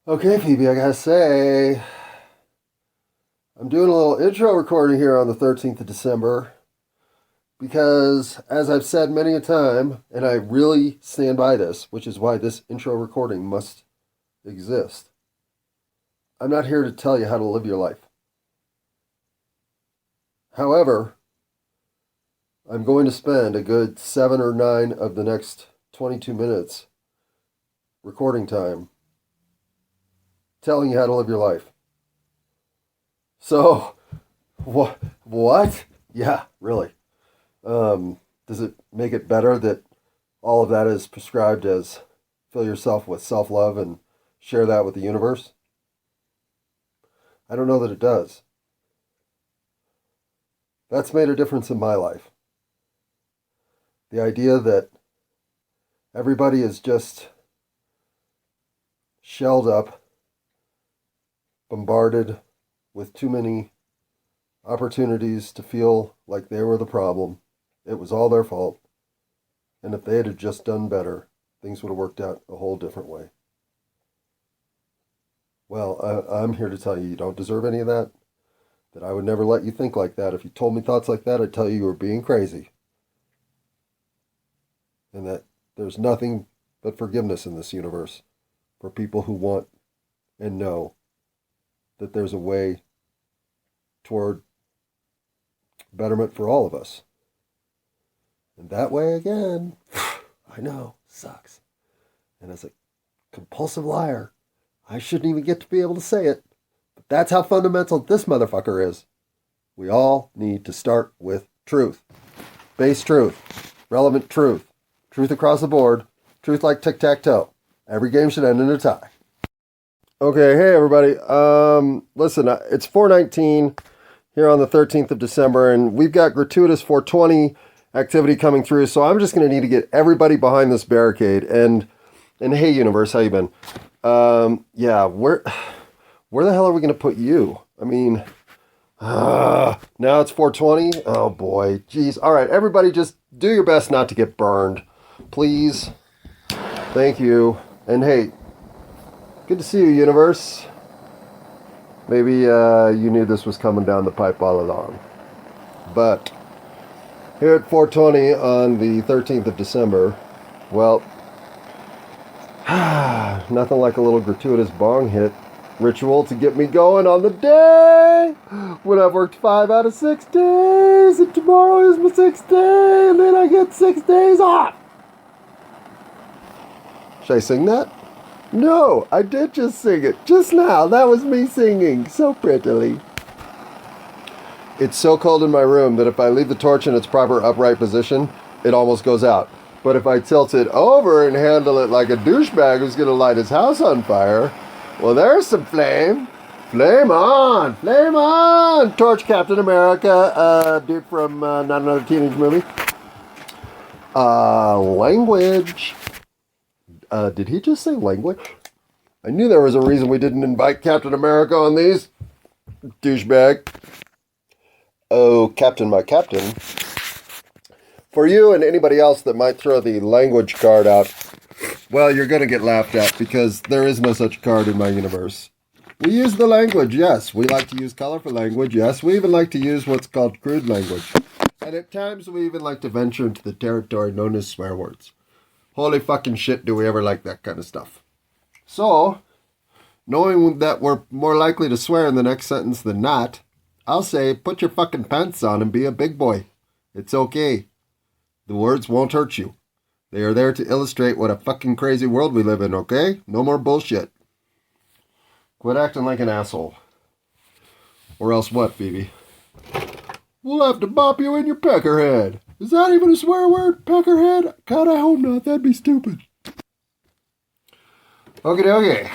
Okay, Phoebe, I gotta say, I'm doing a little intro recording here on the 13th of December because, as I've said many a time, and I really stand by this, which is why this intro recording must exist, I'm not here to tell you how to live your life. However, I'm going to spend a good 7 or 9 of the next 22 minutes recording time telling you how to live your life. So, what? Yeah, really. Does it make it better that all of that is prescribed as fill yourself with self-love and share that with the universe? I don't know that it does. That's made a difference in my life. The idea that everybody is just shelled up, bombarded with too many opportunities to feel like they were the problem. It was all their fault. And if they had just done better, things would have worked out a whole different way. Well, I'm here to tell you don't deserve any of that. That I would never let you think like that. If you told me thoughts like that, I'd tell you were being crazy. And that there's nothing but forgiveness in this universe for people who want and know that there's a way toward betterment for all of us. And that way, again, I know, sucks. And as a compulsive liar, I shouldn't even get to be able to say it. But that's how fundamental this motherfucker is. We all need to start with truth. Base truth. Relevant truth. Truth across the board. Truth like tic-tac-toe. Every game should end in a tie. Okay, hey everybody. Listen, it's 419 here on the 13th of December, and we've got gratuitous 420 activity coming through, so I'm just going to need to get everybody behind this barricade. And hey, universe, how you been? Yeah, where the hell are we going to put you? I mean, now it's 420. Oh boy, jeez. All right, everybody, just do your best not to get burned, please. Thank you. And hey, good to see you, universe. Maybe you knew this was coming down the pipe all along. But here at 420 on the 13th of December, well, nothing like a little gratuitous bong hit ritual to get me going on the day when I've worked 5 out of 6 days, and tomorrow is my 6th day, and then I get 6 days off. Should I sing that? No, I did just sing it. Just now. That was me singing so prettily. It's so cold in my room that if I leave the torch in its proper upright position, it almost goes out. But if I tilt it over and handle it like a douchebag who's going to light his house on fire, well, there's some flame. Flame on! Flame on! Torch Captain America, dude from Not Another Teenage Movie. Language. Did he just say language? I knew there was a reason we didn't invite Captain America on these. Douchebag. Oh, Captain, my Captain. For you and anybody else that might throw the language card out, well, you're going to get laughed at because there is no such card in my universe. We use the language, yes. We like to use colorful language, yes. We even like to use what's called crude language. And at times we even like to venture into the territory known as swear words. Holy fucking shit, do we ever like that kind of stuff. So, knowing that we're more likely to swear in the next sentence than not, I'll say, put your fucking pants on and be a big boy. It's okay. The words won't hurt you. They are there to illustrate what a fucking crazy world we live in, okay? No more bullshit. Quit acting like an asshole. Or else what, Phoebe? We'll have to bop you in your peckerhead. Is that even a swear word? Peckerhead? God, I hope not. That'd be stupid. Okay.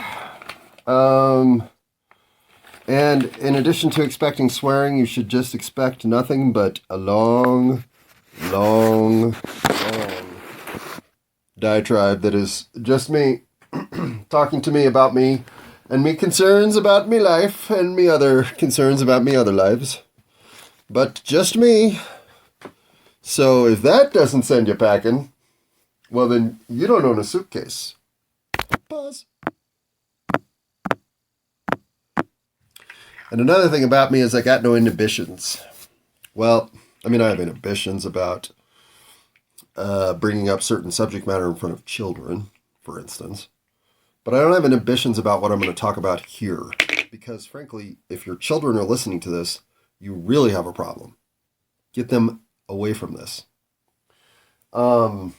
And in addition to expecting swearing, you should just expect nothing but a long diatribe that is just me talking to me about me and me concerns about me life and me other concerns about me other lives. But just me. So if that doesn't send you packing, well then you don't own a suitcase. Pause. And another thing about me is I got no inhibitions. Well, I mean, I have inhibitions about bringing up certain subject matter in front of children, for instance. But I don't have inhibitions about what I'm going to talk about here. Because frankly, if your children are listening to this, you really have a problem. Get them away from this. I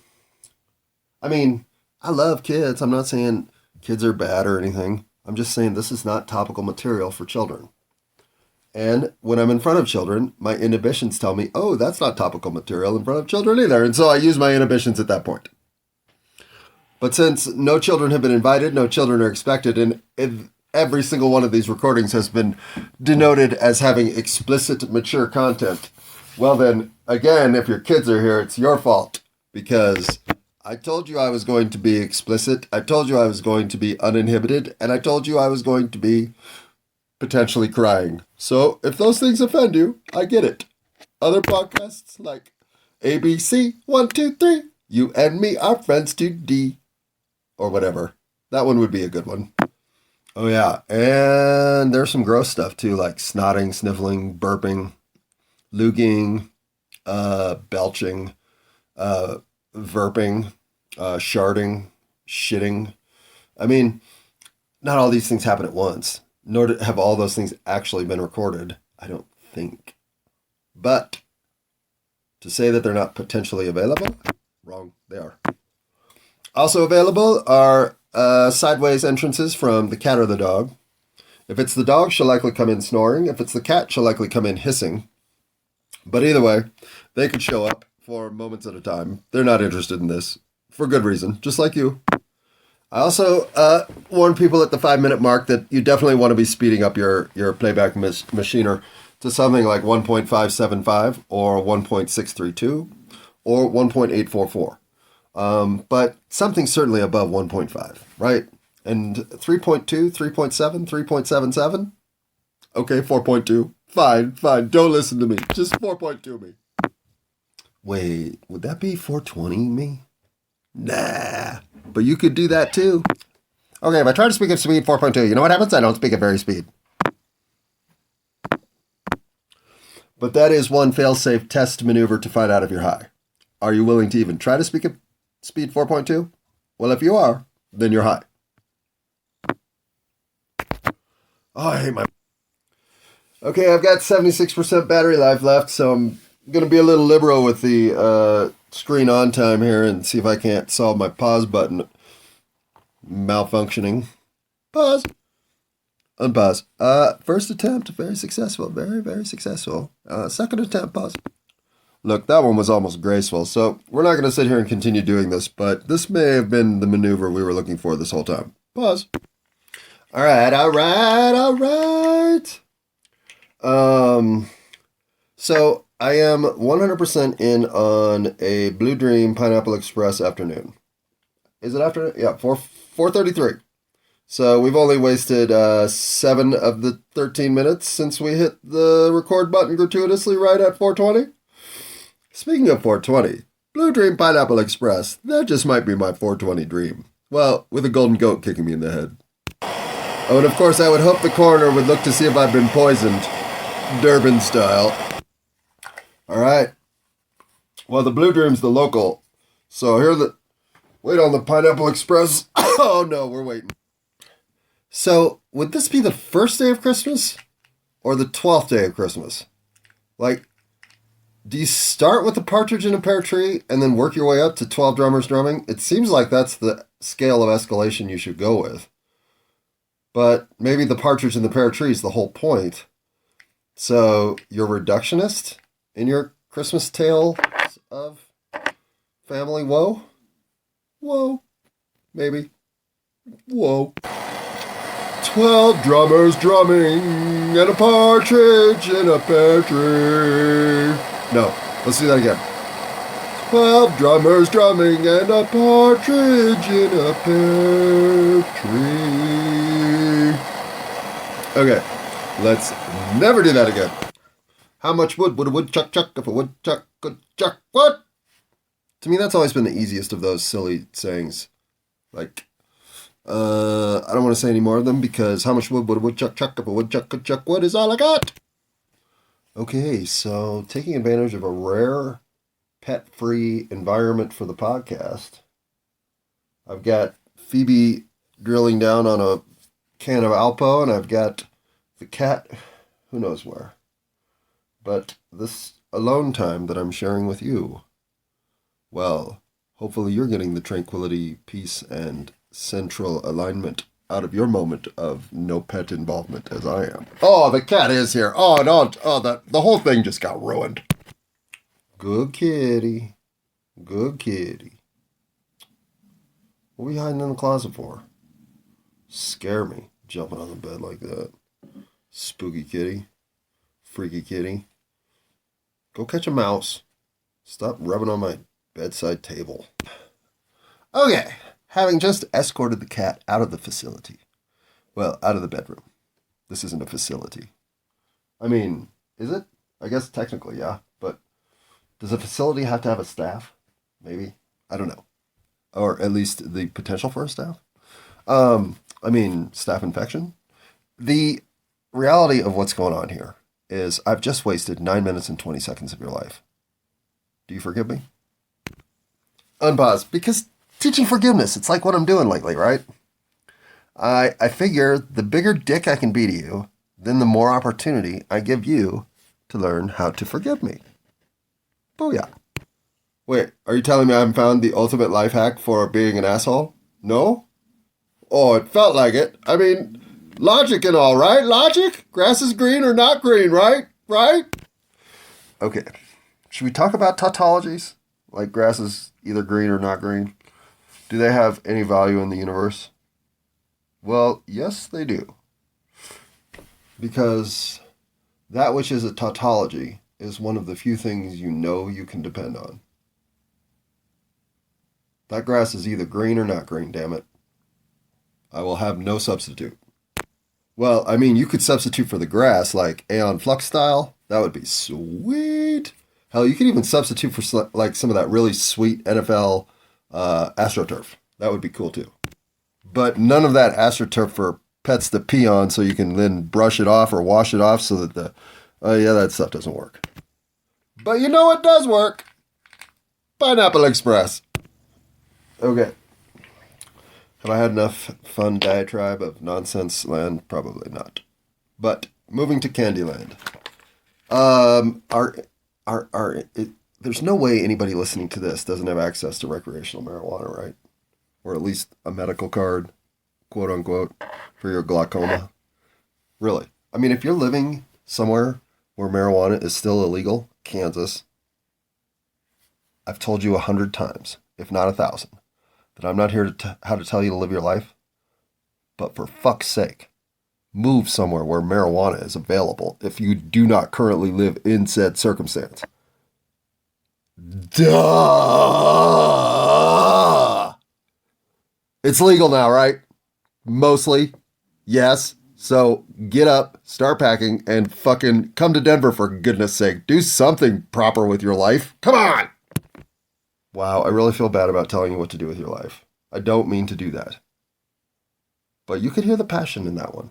mean, I love kids. I'm not saying kids are bad or anything. I'm just saying this is not topical material for children. And when I'm in front of children, my inhibitions tell me, oh, that's not topical material in front of children either. And so I use my inhibitions at that point. But since no children have been invited, no children are expected, and every single one of these recordings has been denoted as having explicit, mature content, well then, again, if your kids are here, it's your fault. Because I told you I was going to be explicit, I told you I was going to be uninhibited, and I told you I was going to be potentially crying. So if those things offend you, I get it. Other podcasts like ABC 123, You and Me Are Friends to D, or whatever. That one would be a good one. Oh yeah, and there's some gross stuff too, like snotting, sniffling, burping, looking, belching, verping, sharding, shitting. I mean, not all these things happen at once, nor have all those things actually been recorded, I don't think. But to say that they're not potentially available, wrong, they are. Also available are sideways entrances from the cat or the dog. If it's the dog, she'll likely come in snoring. If it's the cat, she'll likely come in hissing. But either way, they could show up for moments at a time. They're not interested in this, for good reason, just like you. I also warn people at the 5-minute mark that you definitely want to be speeding up your playback machineer to something like 1.575 or 1.632 or 1.844. But something certainly above 1.5, right? And 3.2, 3.7, 3.77? Okay, 4.2. Fine. Don't listen to me. Just 4.2 me. Wait, would that be 420 me? Nah, but you could do that too. Okay, if I try to speak at speed 4.2, you know what happens? I don't speak at very speed. But that is one fail-safe test maneuver to find out if you're high. Are you willing to even try to speak at speed 4.2? Well, if you are, then you're high. Oh, I hate my... Okay, I've got 76% battery life left, so I'm going to be a little liberal with the screen on time here and see if I can't solve my pause button malfunctioning. Pause. Unpause. First attempt, very successful. Very, very successful. Second attempt, pause. Look, that one was almost graceful, so we're not going to sit here and continue doing this, but this may have been the maneuver we were looking for this whole time. Pause. All right. So I am 100% in on a Blue Dream Pineapple Express afternoon. Is it afternoon? Yeah, 4:33. So we've only wasted 7 of the 13 minutes since we hit the record button gratuitously right at 4:20. Speaking of 4:20, Blue Dream Pineapple Express, that just might be my 4:20 dream. Well, with a golden goat kicking me in the head. Oh, and of course I would hope the coroner would look to see if I've been poisoned, Durban style. All right. Well, the Blue Dream's the local. So wait on the Pineapple Express. Oh no, we're waiting. So, would this be the first day of Christmas or the 12th day of Christmas? Like, do you start with the Partridge in a Pear Tree and then work your way up to 12 drummers drumming? It seems like that's the scale of escalation you should go with. But maybe the Partridge in the Pear Tree is the whole point. So, you're reductionist in your Christmas tale of family woe? Whoa. Maybe. Whoa. 12 drummers drumming and a partridge in a pear tree. No, let's do that again. 12 drummers drumming and a partridge in a pear tree. Okay, let's never do that again. How much wood would a woodchuck chuck if a woodchuck could chuck wood? To me, that's always been the easiest of those silly sayings. Like, I I don't want to say any more of them because how much wood would a woodchuck chuck if a woodchuck could chuck wood is all I got. Okay, so taking advantage of a rare pet-free environment for the podcast, I've got Phoebe drilling down on a can of Alpo, and I've got the cat, who knows where. But this alone time that I'm sharing with you, well, hopefully you're getting the tranquility, peace, and central alignment out of your moment of no pet involvement as I am. Oh, the cat is here. Oh, no. Oh, the whole thing just got ruined. Good kitty. Good kitty. What are you hiding in the closet for? Scare me, jumping on the bed like that. Spooky kitty. Freaky kitty. Go catch a mouse. Stop rubbing on my bedside table. Okay, having just escorted the cat out of the facility. Well, out of the bedroom. This isn't a facility. I mean, is it? I guess technically, yeah. But does a facility have to have a staff? Maybe. I don't know. Or at least the potential for a staff. I mean, staph infection. The reality of what's going on here is I've just wasted 9 minutes and 20 seconds of your life. Do you forgive me? Unpause, because teaching forgiveness, it's like what I'm doing lately, right? I figure the bigger dick I can be to you, then the more opportunity I give you to learn how to forgive me. Booyah. Wait, are you telling me I haven't found the ultimate life hack for being an asshole? No? Oh, it felt like it. I mean, logic and all, right? Logic? Grass is green or not green, right? Right? Okay. Should we talk about tautologies? Like grass is either green or not green? Do they have any value in the universe? Well, yes, they do. Because that which is a tautology is one of the few things you know you can depend on. That grass is either green or not green, damn it. I will have no substitute. Well, I mean, you could substitute for the grass, like Aeon Flux style. That would be sweet. Hell, you could even substitute for like some of that really sweet NFL AstroTurf. That would be cool too. But none of that AstroTurf for pets to pee on so you can then brush it off or wash it off so that that stuff doesn't work. But you know what does work? Pineapple Express. Okay. Have I had enough fun diatribe of nonsense land? Probably not. But moving to Candyland. There's no way anybody listening to this doesn't have access to recreational marijuana, right? Or at least a medical card, quote unquote, for your glaucoma. Really. I mean, if you're living somewhere where marijuana is still illegal, Kansas, I've told you 100 times, if not 1,000, that I'm not here to how to tell you to live your life. But for fuck's sake, move somewhere where marijuana is available if you do not currently live in said circumstance. Duh! It's legal now, right? Mostly. Yes. So get up, start packing, and fucking come to Denver for goodness sake. Do something proper with your life. Come on! Wow, I really feel bad about telling you what to do with your life. I don't mean to do that. But you could hear the passion in that one.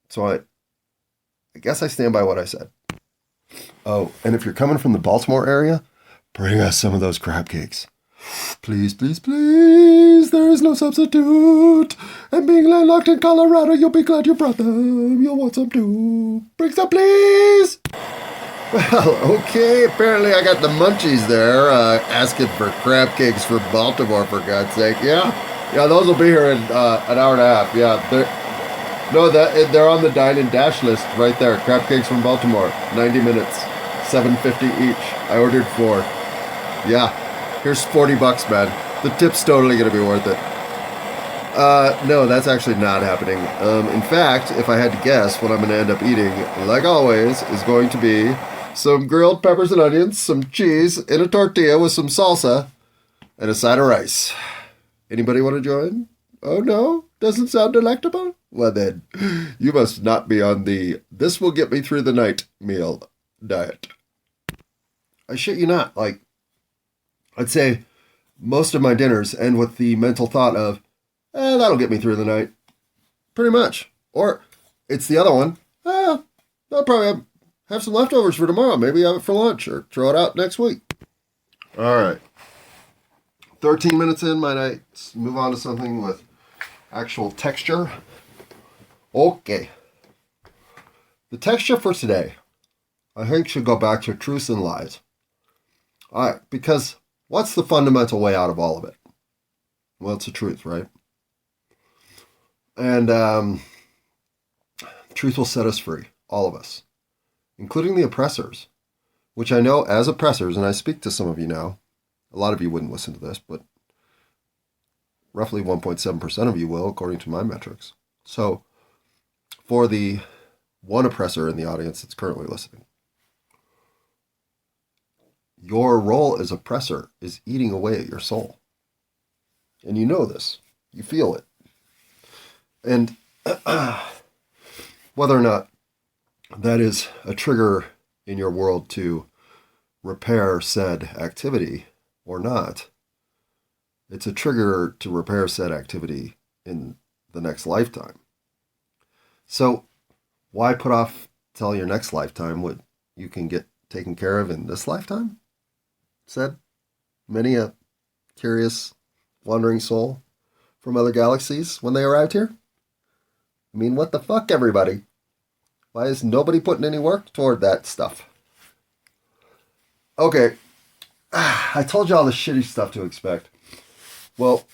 So I guess I stand by what I said. Oh, and if you're coming from the Baltimore area, bring us some of those crab cakes. Please, please, please. There is no substitute. And being landlocked in Colorado, you'll be glad you brought them. You'll want some too. Bring some, please. Well, okay. Apparently I got the munchies there, asking for crab cakes for Baltimore, for God's sake. Yeah, those will be here in an hour and a half. Yeah, they're on the dine and dash list right there. Crab cakes from Baltimore, 90 minutes, $7.50 each. I ordered 4. Yeah, here's $40, man. The tip's totally gonna be worth it. No, that's actually not happening. In fact, if I had to guess, what I'm gonna end up eating, like always, is going to be some grilled peppers and onions, some cheese in a tortilla with some salsa, and a side of rice. Anybody want to join? Oh no? Doesn't sound delectable? Well then, you must not be on the this will get me through the night meal diet. I shit you not. Like, I'd say most of my dinners end with the mental thought of, that'll get me through the night. Pretty much. Or it's the other one. I'll probably have some leftovers for tomorrow. Maybe have it for lunch or throw it out next week. All right. 13 minutes in, might I move on to something with actual texture? Okay. The texture for today, I think, should go back to truths and lies. All right, because what's the fundamental way out of all of it? Well, it's the truth, right? And truth will set us free, all of us, including the oppressors, which I know as oppressors, and I speak to some of you now. A lot of you wouldn't listen to this, but roughly 1.7% of you will, according to my metrics. So for the one oppressor in the audience that's currently listening, your role as oppressor is eating away at your soul. And you know this. You feel it. And whether or not that is a trigger in your world to repair said activity or not, it's a trigger to repair said activity in the next lifetime. So why put off till your next lifetime what you can get taken care of in this lifetime? Said many a curious wandering soul from other galaxies when they arrived here. I mean, what the fuck, everybody? Why is nobody putting any work toward that stuff? Okay, I told you all the shitty stuff to expect. Well,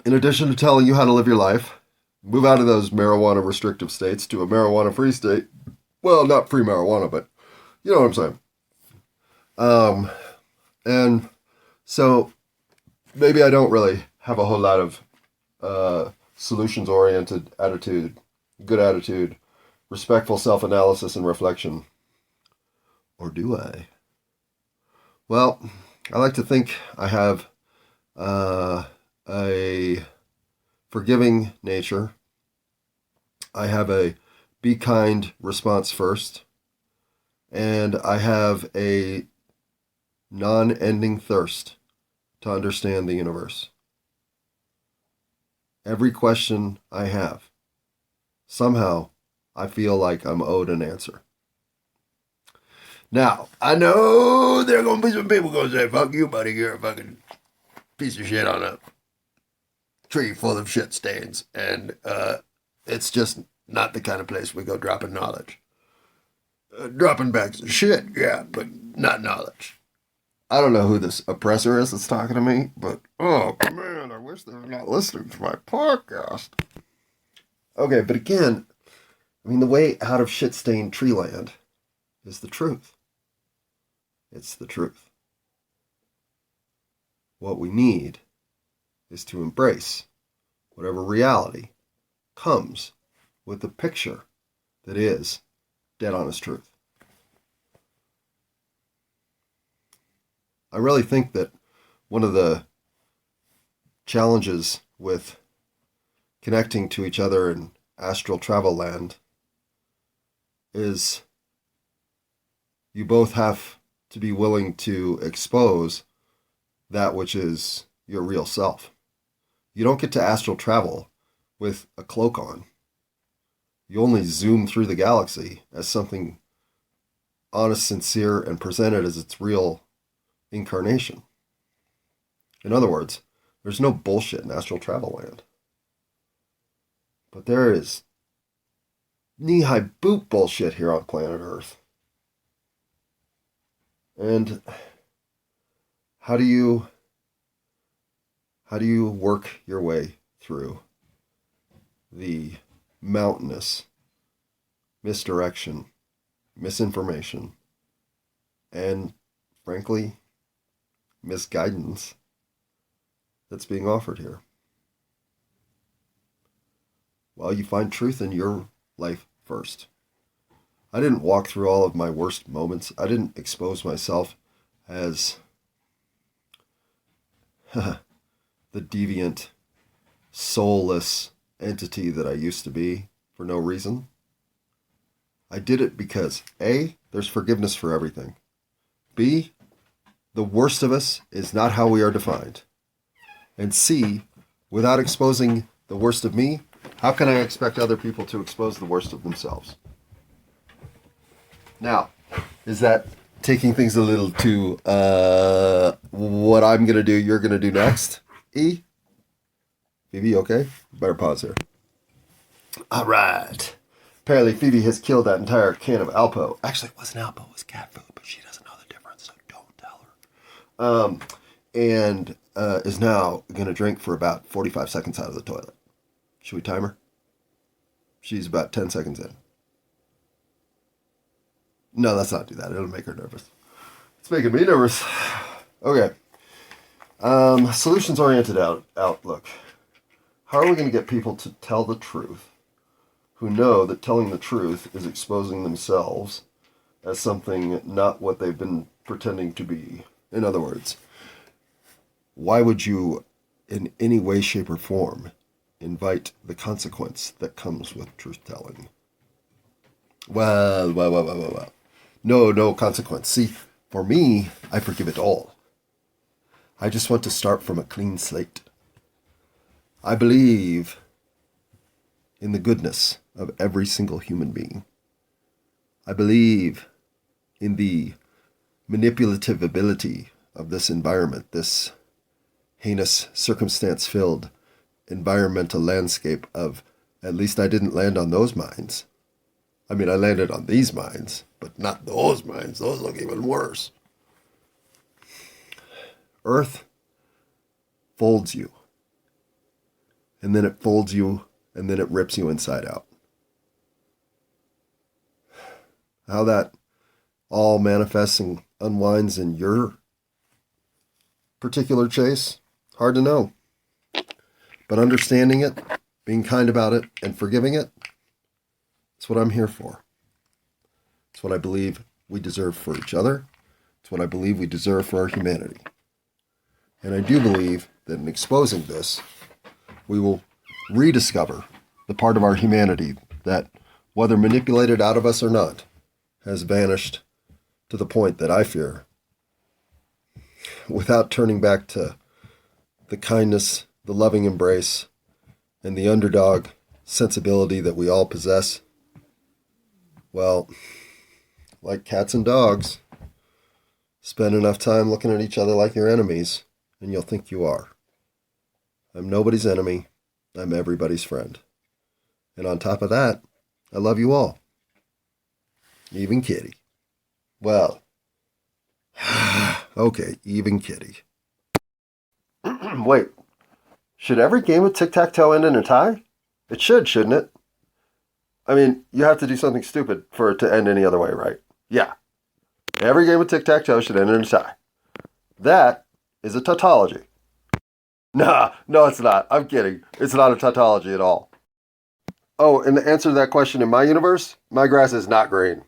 in addition to telling you how to live your life, move out of those marijuana restrictive states to a marijuana free state. Well, not free marijuana, but you know what I'm saying. And so maybe I don't really have a whole lot of solutions-oriented attitude, good attitude, respectful self-analysis and reflection. Or do I? Well, I like to think I have a forgiving nature. I have a be kind response first. And I have a non-ending thirst to understand the universe. Every question I have, somehow I feel like I'm owed an answer. Now, I know there are going to be some people going to say, fuck you, buddy, you're a fucking piece of shit on a tree full of shit stains. And it's just not the kind of place we go dropping knowledge. Dropping bags of shit, yeah, but not knowledge. I don't know who this oppressor is that's talking to me, but oh man, I wish they were not listening to my podcast. Okay, but again, I mean, the way out of shit-stained tree land is the truth. It's the truth. What we need is to embrace whatever reality comes with the picture that is dead honest truth. I really think that one of the challenges with connecting to each other in astral travel land is you both have to be willing to expose that which is your real self. You don't get to astral travel with a cloak on. You only zoom through the galaxy as something honest, sincere, and presented as its real incarnation. In other words, there's no bullshit in astral travel land. But there is knee-high boot bullshit here on planet Earth. And how do you work your way through the mountainous misdirection, misinformation, and frankly, misguidance that's being offered here? Well, you find truth in your life first. I didn't walk through all of my worst moments. I didn't expose myself as the deviant, soulless entity that I used to be for no reason. I did it because A, there's forgiveness for everything. B, the worst of us is not how we are defined. And C, without exposing the worst of me, How can I expect other people to expose the worst of themselves? Now, is that taking things a little too, what I'm going to do, you're going to do next? E? Phoebe, okay? Better pause here. All right. Apparently, Phoebe has killed that entire can of Alpo. Actually, it wasn't Alpo, it was cat food, but she doesn't know the difference, so don't tell her. And is now going to drink for about 45 seconds out of the toilet. Should we time her? She's about 10 seconds in. No, let's not do that. It'll make her nervous. It's making me nervous. Okay. Solutions-oriented outlook. How are we going to get people to tell the truth who know that telling the truth is exposing themselves as something not what they've been pretending to be? In other words, why would you, in any way, shape, or form, invite the consequence that comes with truth-telling? Well. No consequence. See, for me, I forgive it all. I just want to start from a clean slate. I believe in the goodness of every single human being. I believe in the manipulative ability of this environment, this heinous, circumstance-filled environmental landscape of, at least I didn't land on those mines. I mean, I landed on these mines, but not those mines. Those look even worse. Earth folds you. And then it folds you, and then it rips you inside out. How that all manifests and unwinds in your particular chase, hard to know. But understanding it, being kind about it, and forgiving it, it's what I'm here for. It's what I believe we deserve for each other. It's what I believe we deserve for our humanity. And I do believe that in exposing this, we will rediscover the part of our humanity that, whether manipulated out of us or not, has vanished to the point that I fear, without turning back to the kindness, the loving embrace, and the underdog sensibility that we all possess. Well, like cats and dogs, spend enough time looking at each other like your enemies, and you'll think you are. I'm nobody's enemy. I'm everybody's friend. And on top of that, I love you all. Even Kitty. Well, okay, even Kitty. Wait, should every game of tic-tac-toe end in a tie? It should, shouldn't it? I mean, you have to do something stupid for it to end any other way, right? Yeah. Every game of tic-tac-toe should end in a tie. That is a tautology. Nah, no, it's not. I'm kidding. It's not a tautology at all. Oh, and the answer to that question in my universe, my grass is not green.